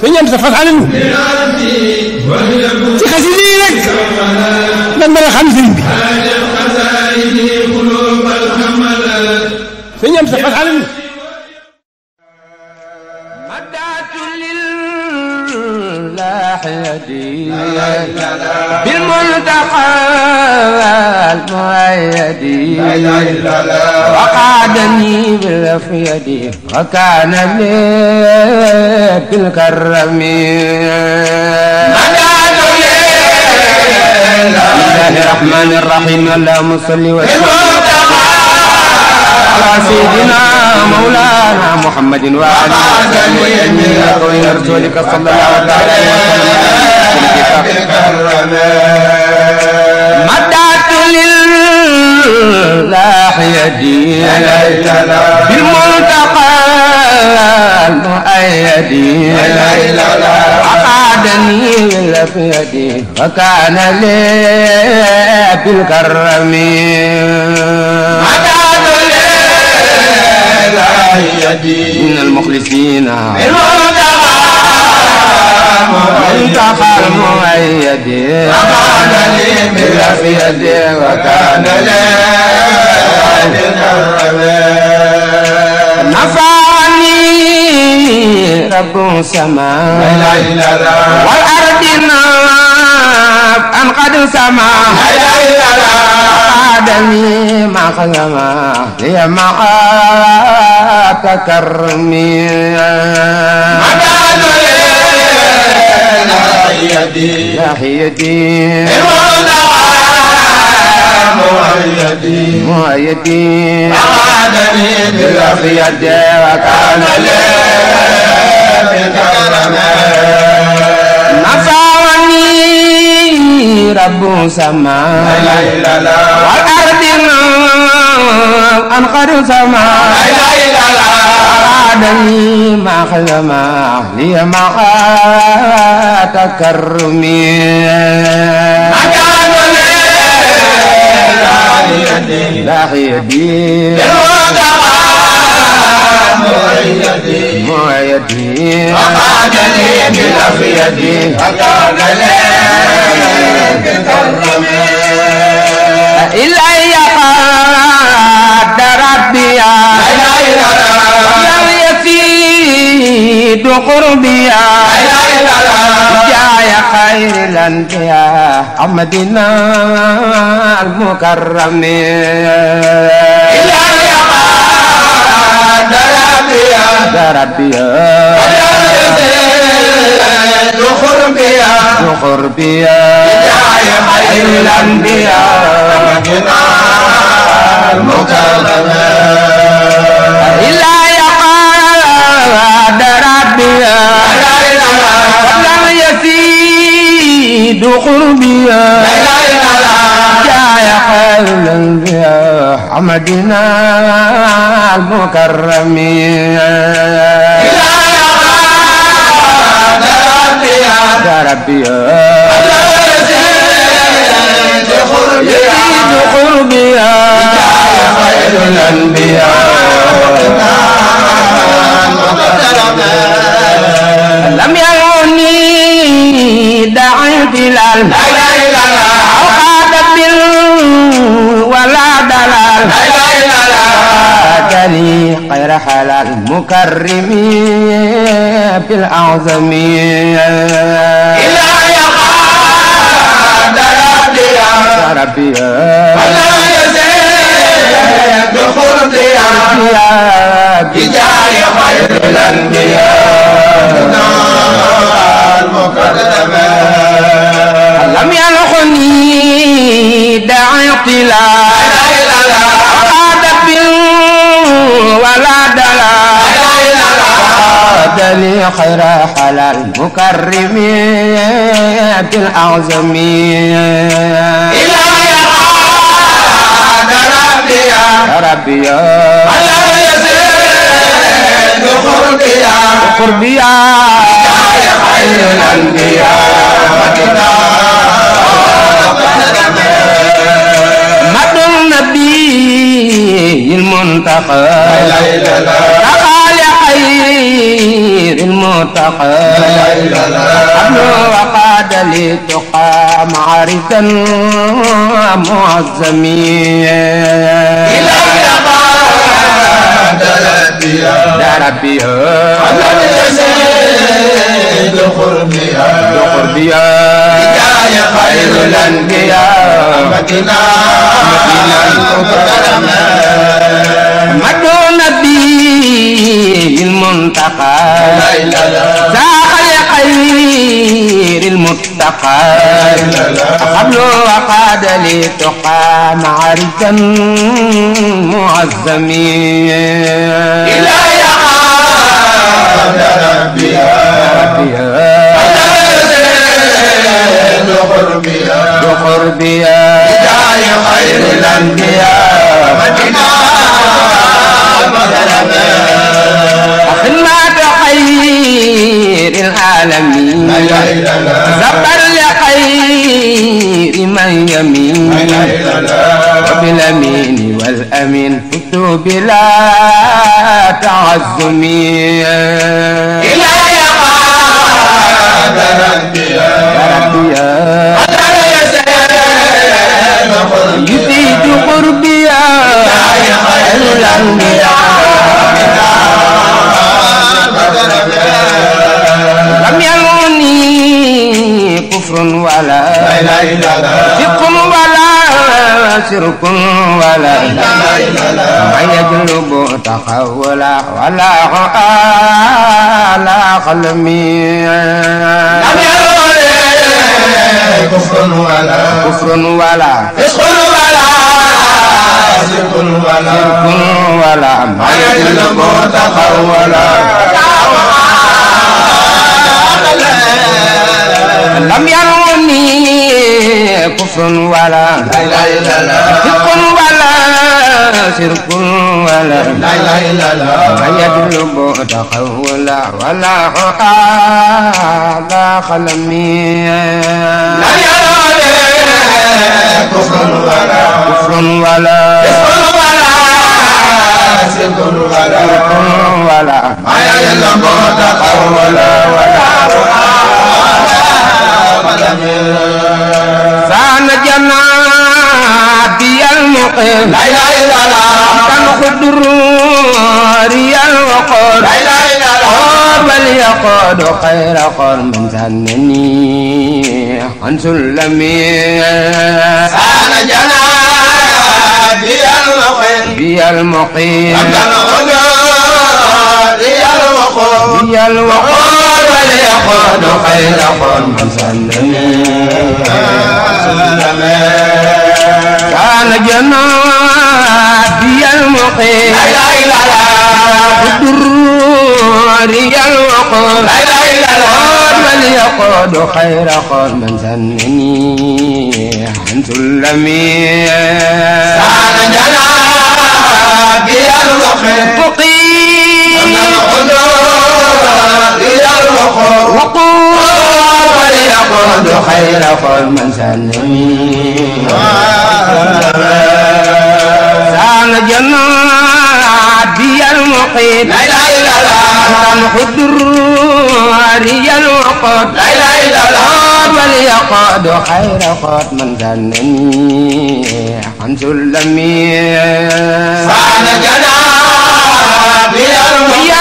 sëñ am sa fasal nu ci xasida yi rek nan mën a xam sëñ bi sëñ am sa fasal nu بالمنتقى المؤيد وقعدني بالافيد وكان لي بالكرم بسم الله الرحمن الرحيم اللهم صل وسلم على سيدنا مولانا محمد وعلى اله ورسولك صلى الله عليه وسلم مدعت لله يدي بالملتقى المؤيد عقدني في يدي وكان لي بالكرم من المخلصين منتقى المؤيد وكان لي في يدي وكان لي بالكرم نفعني رب السماء والأرض أن قد سما عادني ما خزما لي معاك كرمي ناحيتي مؤيدي عادني بالعافية وكان لي بالكرم نفعني رب السماء والأرض أنقر سماء عادني ما خزما لي معاك كرمي لاحيتي مؤيدي وقعدني بالعافية وكان لي بالكرم إلي قد ربي لم يفيد قربي جاي خير الأنبياء محمدنا المكرم ربي خربي خير الأنبياء المكرم إلا يقاد ربي لم يزيد قربي جاء خير الأنبياء محمدنا المكرم ربي يزيد قربي خير الأنبياء لم يروني دعيت الألم أو خاطب ولا دلال جاني خير حلال مكرم بالأعظم إلا يقاد ربي ولا يزيد قربي بجاه خير الأنبياء المكرم لم يلقني داعي اطلاع خاطب ولا دلال لي خير حلال مكرم بالأعظم إلى يقاد ربي ولا يزيد قربي خير الأنبياء مد النبي المنتقى خالق خير المتقى قبل وقاد لي تقى معرفا معظمين إلهي قاد ربي قربيا يا خير الأنبياء مدينة مدو نبي المنتقى ساق لخير المتقى قبل وقاد لي تقى معرفا معظمين إلهي قاد ربي قربيا يا خير الأنبياء مدينة خدمة خير العالمين زبر لخير من يمين وبالأمين والأمين فتوا بلا تعزمين إلهي قاد ربي يزيد قربي يا خير الأنبياء لم يلوني كفر ولا شرك ولا شرك ولا ما يجلب تحولا ولا على قلمي لم يلوني كفر ولا فسق ولا ما يجلب تحولا لم يروني كفر ولا فسق ولا شرك ولا ما يجلب تحولا ولا على قلمي لم يروني كفر ولا شرك ولا ما يجلب تحولا ولا سان جنابي المقيم لا اله الا الله كان خضر ريال وقول لا اله الا الله بل يقود خير قول من سنني عن سلمي سان جنابي المقيم كان خضر ريال وقول وليقود خير قول من سلمي كان جنابي المقيم لا اله الا الله الدروري الوقود لا اله الا الله وليقود خير قول من سنني عن سلمي كان جنابي المقيم وقول وليقود خير قول من سلمي سان جنابي المقيم لا اله الا الله كان حضوري الوقود لا اله الا الله وليقود خير قول من سلمي عن سلمي سان جنابي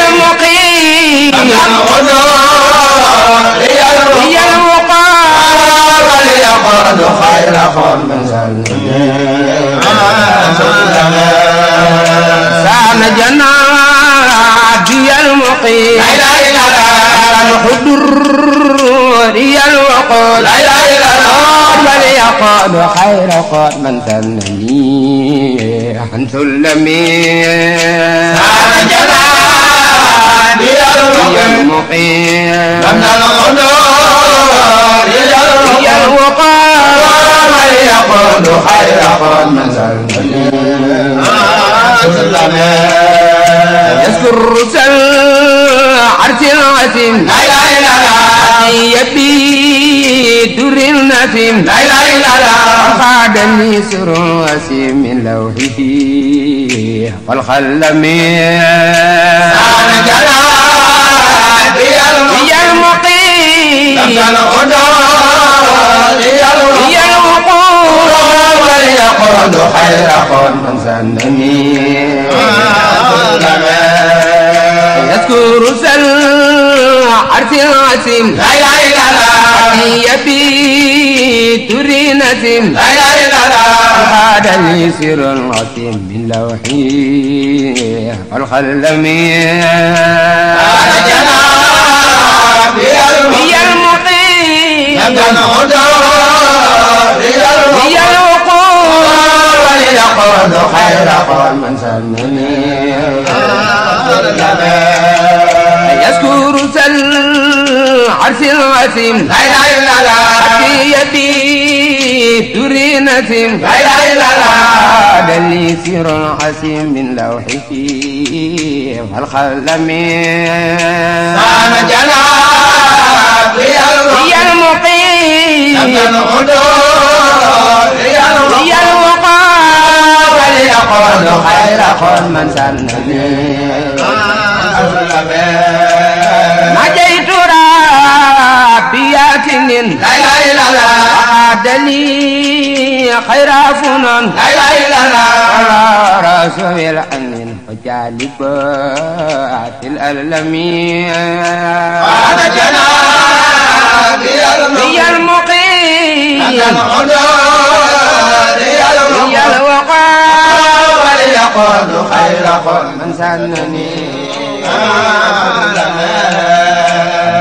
المقيم كان حضوري الوقود وليقود خير قول من سلمي سان جنابي المقيم لا اله الا الله الحضوري الوقود لا اله الا الله وليقود خير قول من سنني عن سلمي سان جنابي المقيم من الحضوري الوقود وليقود خير قول من سلمي يسر عرش العظيم لا اله الا الله يبي در النسيم لا إله إلا الله خادني سر وسيم من لوحه والخل من سان جلالي المقيم هي الوقود وليقود خير قول من سنني يذكر عرش العظيم لا إله إلا الله يبي تري نسيم لا إله إلا الله هذا لي سر العظيم من لوحي والخلم هذا جناب هي المقيم هي الوقود وليقود خير قول من سنني يذكر عرش العظيم لا إله إلا الله يدي تري نسيم لا إله إلا الله هذا لي سر العظيم من لوحه والخلم سان جناب هي المقيم هي الوقار وليقود خير قول من سنني نجيت ربي كنن لا إله إلا الله عادني خير فنون لا إله إلا الله رسول الأمين وجالبات الألمين هذا جنابي هي المقيم هي الوقار وليقود خير قول من سنني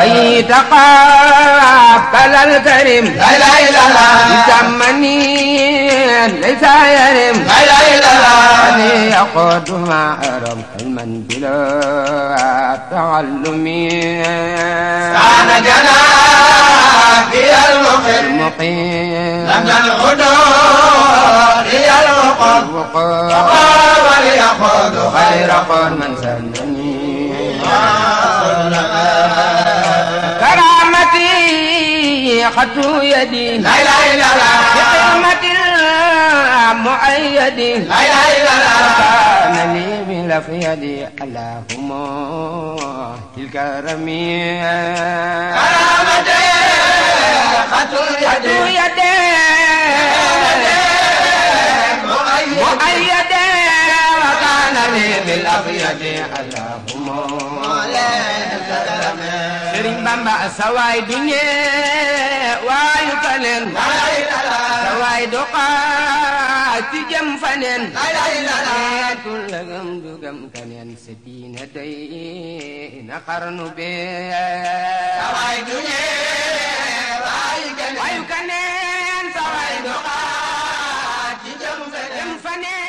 بيت قابل الكريم لا إله إلا الله يسمني ليس يرم لا إله إلا الله أني يقود ما أرم علما بلا تعلم كان جنابي المقيم لم الحدود هي الوقود وليقود خير قول من سنني كرامتي خطو يدي لا إله إلا الله بقمة المؤيد لا إله إلا الله كان لي بلف يدي اللهم الكرم كرامتي خطو يدي مؤيد وكان لي بلف يدي اللهم Sëriñ Bamba sawaay du ñee waayu kaneen sawaay du xaar ci jëm faneen neetul la gëm du gëm kaneen sa diina day na xarnu bee sawaay du ñee waayu kaneen sawaay du xaar ci jëm faneen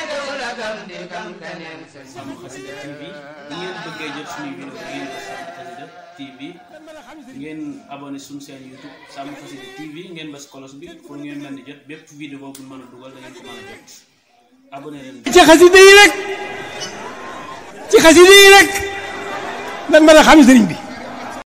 neetul la gëm du gëm kaneen Sam Xasida TV bu ngeen bëggee jot suñu vidéo ngeen ko Sam Xasida TV ngeen abonné suñu chaîne YouTube Sam Xasida TV ngeen bës cloche bi pour ngeen mën di jot bépp vidéo bu mën a dugal da ngeen ko mën a jot abonné leen ci xasida yi rek man mën a xam sëriñ bi